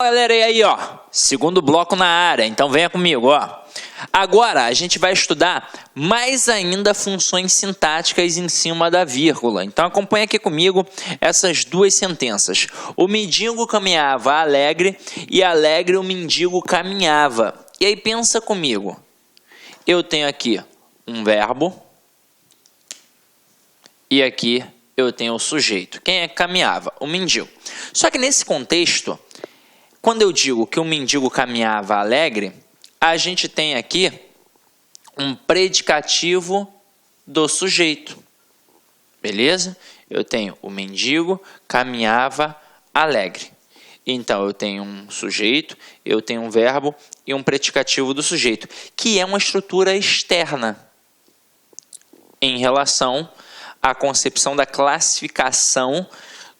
Galera, e aí, ó, segundo bloco na área, então venha comigo, ó. Agora a gente vai estudar mais ainda funções sintáticas em cima da vírgula. Então acompanha aqui comigo essas duas sentenças. O mendigo caminhava alegre e alegre o mendigo caminhava. E aí pensa comigo. Eu tenho aqui um verbo e aqui eu tenho o sujeito. Quem é que caminhava? O mendigo. Só que nesse contexto, quando eu digo que o mendigo caminhava alegre, a gente tem aqui um predicativo do sujeito. Beleza? Eu tenho o mendigo caminhava alegre. Então, eu tenho um sujeito, eu tenho um verbo e um predicativo do sujeito, que é uma estrutura externa em relação à concepção da classificação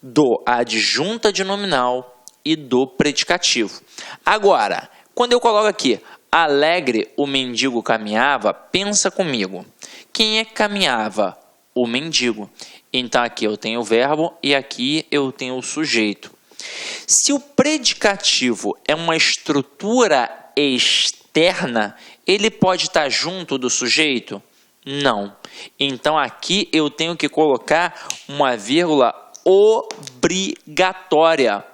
do adjunta de nominal e do predicativo. Agora, quando eu coloco aqui, alegre o mendigo caminhava, pensa comigo. Quem é que caminhava? O mendigo. Então, aqui eu tenho o verbo e aqui eu tenho o sujeito. Se o predicativo é uma estrutura externa, ele pode estar junto do sujeito? Não. Então, aqui eu tenho que colocar uma vírgula obrigatória.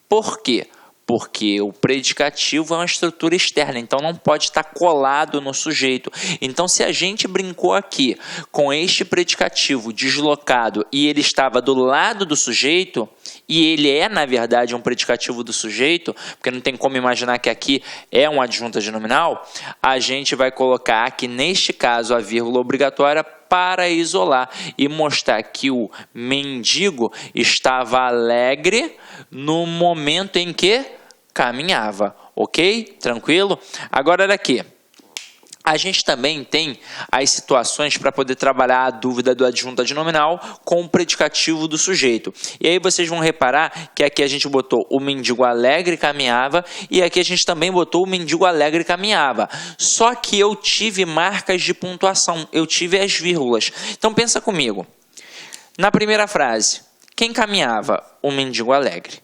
Por quê? Porque o predicativo é uma estrutura externa, então não pode estar colado no sujeito. Então, se a gente brincou aqui com este predicativo deslocado e ele estava do lado do sujeito, e ele é, na verdade, um predicativo do sujeito, porque não tem como imaginar que aqui é uma adjunta de nominal, a gente vai colocar aqui, neste caso, a vírgula obrigatória para isolar e mostrar que o mendigo estava alegre no momento em que caminhava, ok? Tranquilo? Agora, olha aqui. A gente também tem as situações para poder trabalhar a dúvida do adjunta de nominal com o predicativo do sujeito. E aí vocês vão reparar que aqui a gente botou o mendigo alegre caminhava e aqui a gente também botou o mendigo alegre caminhava. Só que eu tive marcas de pontuação, eu tive as vírgulas. Então pensa comigo. Na primeira frase, quem caminhava? O mendigo alegre.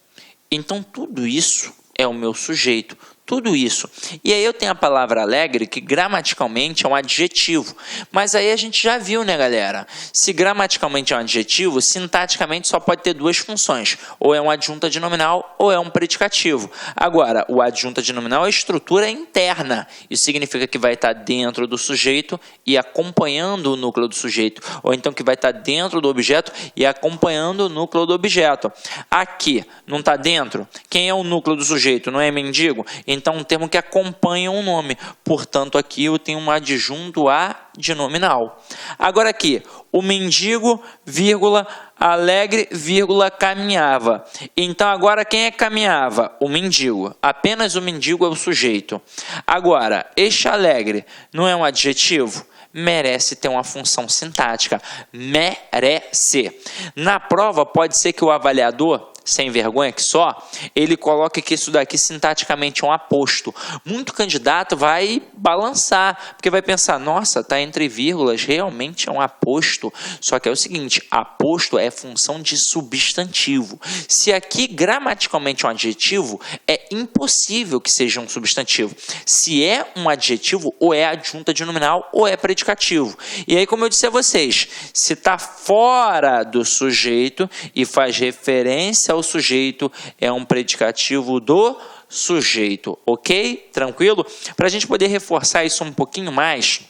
Então tudo isso é o meu sujeito. Tudo isso. E aí eu tenho a palavra alegre, que gramaticalmente é um adjetivo. Mas aí a gente já viu, né, galera? Se gramaticalmente é um adjetivo, sintaticamente só pode ter duas funções. Ou é um adjunta de nominal, ou é um predicativo. Agora, o adjunta de nominal é estrutura interna. Isso significa que vai estar dentro do sujeito e acompanhando o núcleo do sujeito. Ou então que vai estar dentro do objeto e acompanhando o núcleo do objeto. Aqui, não está dentro? Quem é o núcleo do sujeito? Não é mendigo? Então, um termo que acompanha um nome. Portanto, aqui eu tenho um adjunto a de nominal. Agora aqui, o mendigo, vírgula, alegre, vírgula, caminhava. Então, agora quem é que caminhava? O mendigo. Apenas o mendigo é o sujeito. Agora, este alegre não é um adjetivo? Merece ter uma função sintática. Merece. Na prova, pode ser que o avaliador, sem vergonha que só, ele coloca que isso daqui sintaticamente é um aposto. Muito candidato vai balançar, porque vai pensar, nossa, está entre vírgulas, realmente é um aposto. Só que é o seguinte, aposto é função de substantivo. Se aqui gramaticalmente é um adjetivo, é impossível que seja um substantivo. Se é um adjetivo, ou é adjunta de nominal, ou é predicativo. E aí, como eu disse a vocês, se está fora do sujeito e faz referência ao sujeito, é um predicativo do sujeito, ok? Tranquilo? Para a gente poder reforçar isso um pouquinho mais,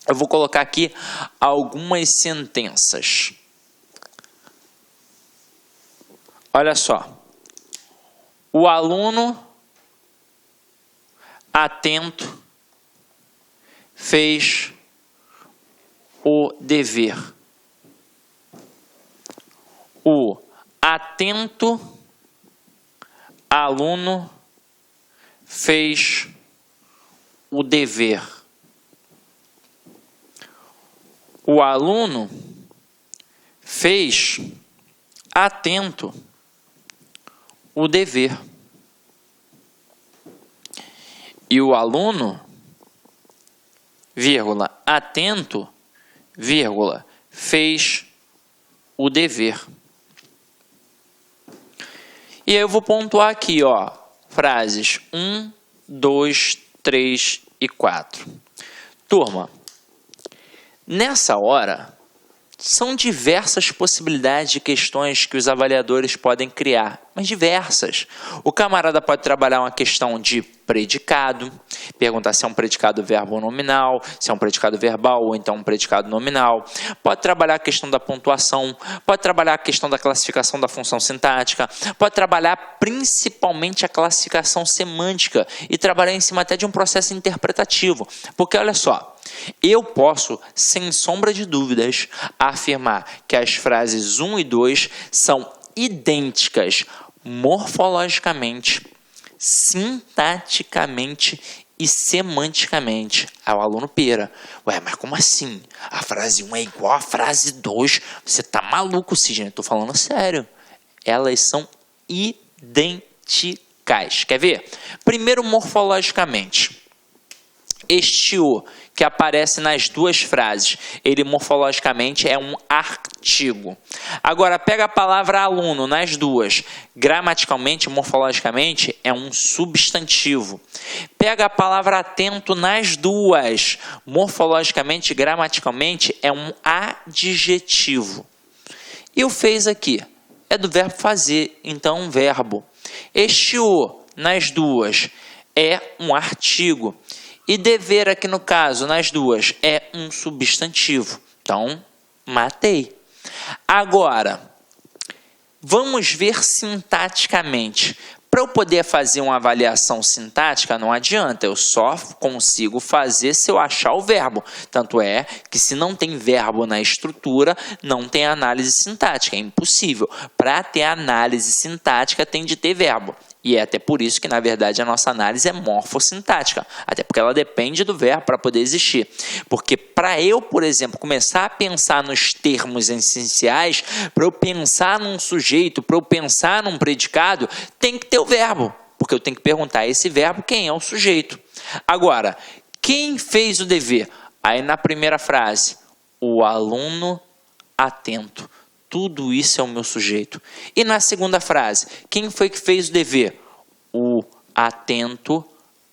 eu vou colocar aqui algumas sentenças. Olha só. O aluno atento fez o dever. O atento aluno fez o dever. O aluno fez atento o dever. E o aluno, vírgula, atento, vírgula, fez o dever. E aí eu vou pontuar aqui, ó, frases 1, 2, 3 e 4. Turma, nessa hora, são diversas possibilidades de questões que os avaliadores podem criar, mas diversas. O camarada pode trabalhar uma questão de predicado, perguntar se é um predicado verbo ou nominal, se é um predicado verbal ou então um predicado nominal. Pode trabalhar a questão da pontuação, pode trabalhar a questão da classificação da função sintática, pode trabalhar principalmente a classificação semântica e trabalhar em cima até de um processo interpretativo. Porque olha só, eu posso, sem sombra de dúvidas, afirmar que as frases 1 e 2 são idênticas morfologicamente, sintaticamente e semanticamente ao aluno Pera. Ué, mas como assim? A frase 1 é igual à frase 2? Você tá maluco, Sidney? Eu tô falando sério. Elas são idênticas. Quer ver? Primeiro, morfologicamente. Este O, que aparece nas duas frases, ele morfologicamente é um artigo. Agora, pega a palavra aluno nas duas. Gramaticalmente, morfologicamente, é um substantivo. Pega a palavra atento nas duas. Morfologicamente, gramaticalmente, é um adjetivo. E o fez aqui é do verbo fazer, então um verbo. Este O nas duas é um artigo. E dever aqui no caso, nas duas, é um substantivo. Então, matei. Agora, vamos ver sintaticamente. Para eu poder fazer uma avaliação sintática, não adianta, eu só consigo fazer se eu achar o verbo. Tanto é que se não tem verbo na estrutura, não tem análise sintática, é impossível. Para ter análise sintática, tem de ter verbo. E é até por isso que, na verdade, a nossa análise é morfossintática. Até porque ela depende do verbo para poder existir. Porque para eu, por exemplo, começar a pensar nos termos essenciais, para eu pensar num sujeito, para eu pensar num predicado, tem que ter o verbo. Porque eu tenho que perguntar a esse verbo quem é o sujeito. Agora, quem fez o dever? Aí na primeira frase, o aluno atento. Tudo isso é o meu sujeito. E na segunda frase, quem foi que fez o dever? O atento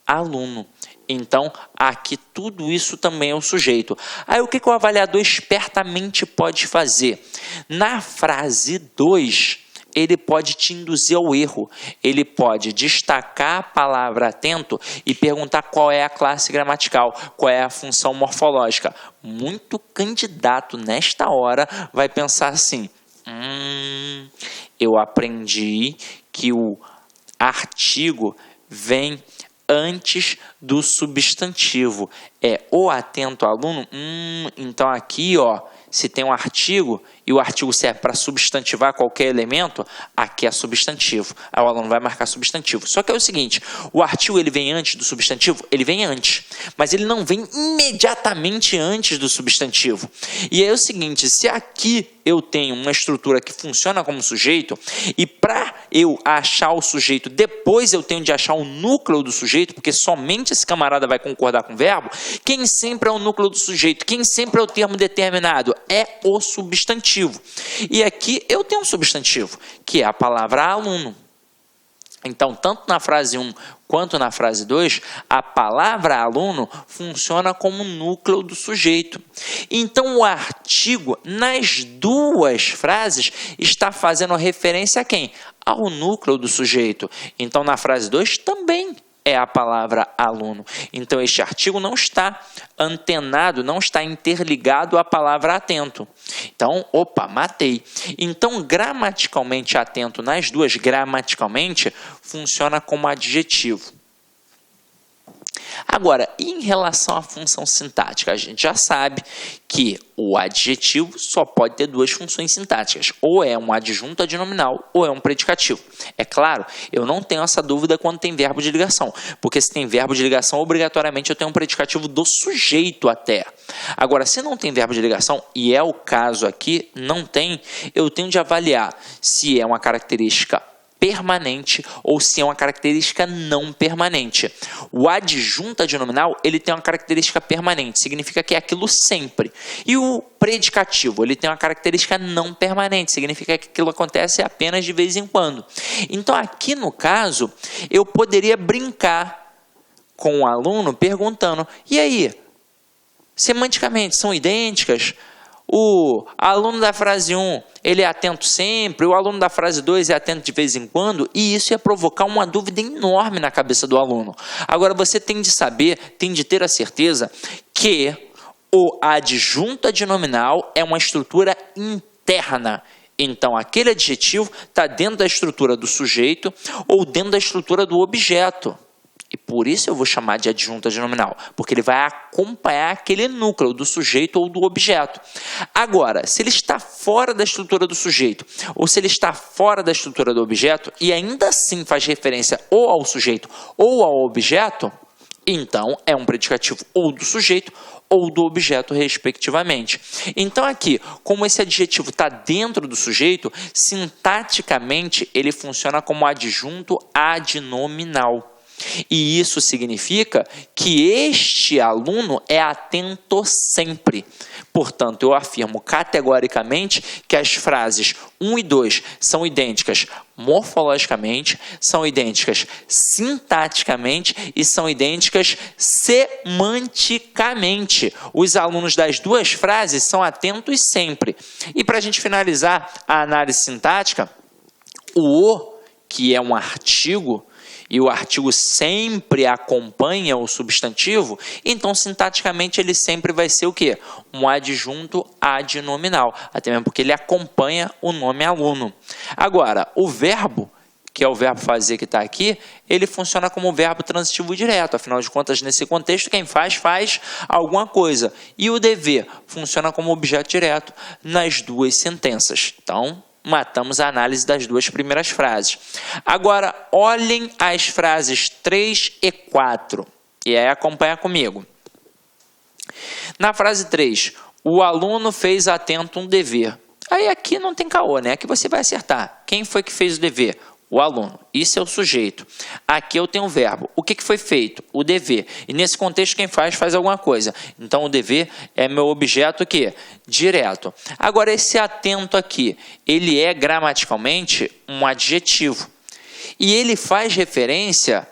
aluno. Então, aqui tudo isso também é o sujeito. Aí o que o avaliador espertamente pode fazer? Na frase 2, ele pode te induzir ao erro. Ele pode destacar a palavra atento e perguntar qual é a classe gramatical, qual é a função morfológica. Muito candidato nesta hora vai pensar assim: eu aprendi que o artigo vem antes do substantivo. É o atento aluno? Então aqui, ó, se tem um artigo e o artigo serve para substantivar qualquer elemento, aqui é substantivo. Aí o aluno vai marcar substantivo. Só que é o seguinte, o artigo ele vem antes do substantivo? Ele vem antes, mas ele não vem imediatamente antes do substantivo. E é o seguinte, se aqui eu tenho uma estrutura que funciona como sujeito, e para eu achar o sujeito, depois eu tenho de achar o núcleo do sujeito, porque somente esse camarada vai concordar com o verbo, quem sempre é o núcleo do sujeito? Quem sempre é o termo determinado? É o substantivo. E aqui eu tenho um substantivo, que é a palavra aluno. Então, tanto na frase 1 quanto na frase 2, a palavra aluno funciona como núcleo do sujeito. Então, o artigo, nas duas frases, está fazendo referência a quem? Ao núcleo do sujeito. Então, na frase 2, também é a palavra aluno. Então, este artigo não está antenado, não está interligado à palavra atento. Então, opa, matei. Então, gramaticalmente atento nas duas, gramaticalmente, funciona como adjetivo. Agora, em relação à função sintática, a gente já sabe que o adjetivo só pode ter duas funções sintáticas, ou é um adjunto adnominal ou é um predicativo. É claro, eu não tenho essa dúvida quando tem verbo de ligação, porque se tem verbo de ligação, obrigatoriamente eu tenho um predicativo do sujeito até. Agora, se não tem verbo de ligação, e é o caso aqui, não tem, eu tenho de avaliar se é uma característica permanente ou se é uma característica não permanente. O adjunto adnominal, ele tem uma característica permanente, significa que é aquilo sempre. E o predicativo, ele tem uma característica não permanente, significa que aquilo acontece apenas de vez em quando. Então, aqui no caso, eu poderia brincar com o aluno perguntando, e aí, semanticamente são idênticas? O aluno da frase 1, ele é atento sempre, o aluno da frase 2 é atento de vez em quando, e isso ia provocar uma dúvida enorme na cabeça do aluno. Agora, você tem de saber, tem de ter a certeza que o adjunto adnominal é uma estrutura interna. Então, aquele adjetivo está dentro da estrutura do sujeito ou dentro da estrutura do objeto. E por isso eu vou chamar de adjunto adnominal, porque ele vai acompanhar aquele núcleo do sujeito ou do objeto. Agora, se ele está fora da estrutura do sujeito, ou se ele está fora da estrutura do objeto, e ainda assim faz referência ou ao sujeito ou ao objeto, então é um predicativo ou do sujeito ou do objeto, respectivamente. Então aqui, como esse adjetivo está dentro do sujeito, sintaticamente ele funciona como adjunto adnominal. E isso significa que este aluno é atento sempre. Portanto, eu afirmo categoricamente que as frases 1 e 2 são idênticas morfologicamente, são idênticas sintaticamente e são idênticas semanticamente. Os alunos das duas frases são atentos sempre. E para a gente finalizar a análise sintática, o que é um artigo, e o artigo sempre acompanha o substantivo, então sintaticamente ele sempre vai ser o quê? Um adjunto adnominal, até mesmo porque ele acompanha o nome aluno. Agora, o verbo, que é o verbo fazer que está aqui, ele funciona como verbo transitivo direto, afinal de contas, nesse contexto, quem faz, faz alguma coisa. E o dever funciona como objeto direto nas duas sentenças. Então, matamos a análise das duas primeiras frases. Agora, olhem as frases 3 e 4. E aí acompanha comigo. Na frase 3, o aluno fez atento um dever. Aí aqui não tem caô, né? Aqui você vai acertar. Quem foi que fez o dever? O aluno. Isso é o sujeito. Aqui eu tenho o verbo. O que foi feito? O dever. E nesse contexto, quem faz alguma coisa. Então, o dever é meu objeto o quê? Direto. Agora, esse atento aqui, ele é gramaticalmente um adjetivo. E ele faz referência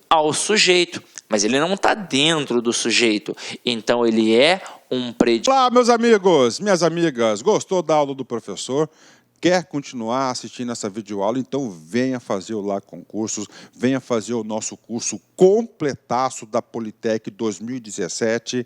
ao sujeito. Mas ele não está dentro do sujeito. Então, ele é um predicativo. Olá, meus amigos, minhas amigas. Gostou da aula do professor? Quer continuar assistindo essa videoaula? Então venha fazer o Lá Concursos, venha fazer o nosso curso completaço da Politec 2017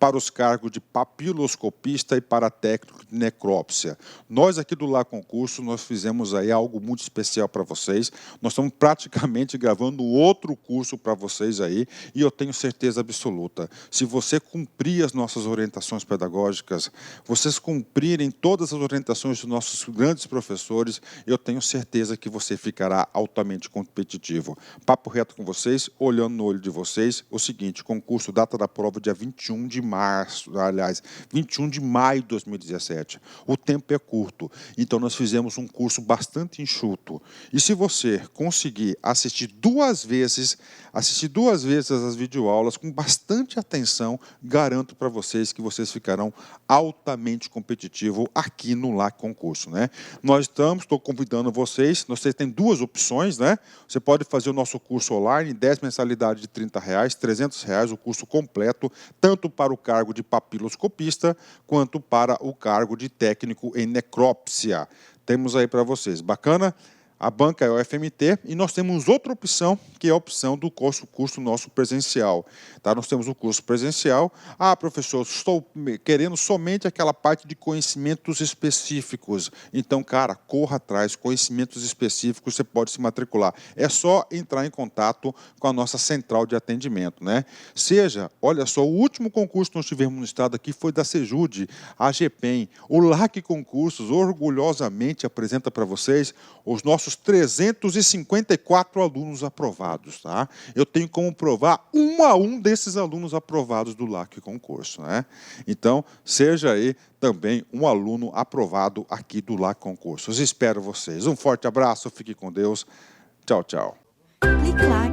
para os cargos de papiloscopista e para técnico de necrópsia. Nós aqui do Lá Concurso, nós fizemos aí algo muito especial para vocês. Nós estamos praticamente gravando outro curso para vocês aí e eu tenho certeza absoluta, se você cumprir as nossas orientações pedagógicas, vocês cumprirem todas as orientações dos nossos grandes professores, eu tenho certeza que você ficará altamente competitivo. Papo reto com vocês, olhando no olho de vocês, o seguinte, concurso, data da prova, dia 21 de março, aliás, 21 de maio de 2017. O tempo é curto, então nós fizemos um curso bastante enxuto. E se você conseguir assistir duas vezes as videoaulas com bastante atenção, garanto para vocês que vocês ficarão altamente competitivos aqui no Lá Concurso, né? Estou convidando vocês têm duas opções, né? Você pode fazer o nosso curso online, 10 mensalidades de R$30, R$300, o curso completo, tanto para o cargo de papiloscopista, quanto para o cargo de técnico em necrópsia. Temos aí para vocês. Bacana? A banca é o FMT e nós temos outra opção, que é a opção do curso nosso presencial. Tá? Nós temos o curso presencial. Ah, professor, estou querendo somente aquela parte de conhecimentos específicos. Então, cara, corra atrás, conhecimentos específicos, você pode se matricular. É só entrar em contato com a nossa central de atendimento, né? Olha só, o último concurso que nós tivemos no estado aqui foi da Sejude, a GPEM. O LAC Concursos orgulhosamente apresenta para vocês os nossos nossos 354 alunos aprovados, tá? Eu tenho como provar um a um desses alunos aprovados do LAC Concurso, né? Então, seja aí também um aluno aprovado aqui do LAC Concursos. Espero vocês. Um forte abraço, fique com Deus. Tchau, tchau. Clique lá.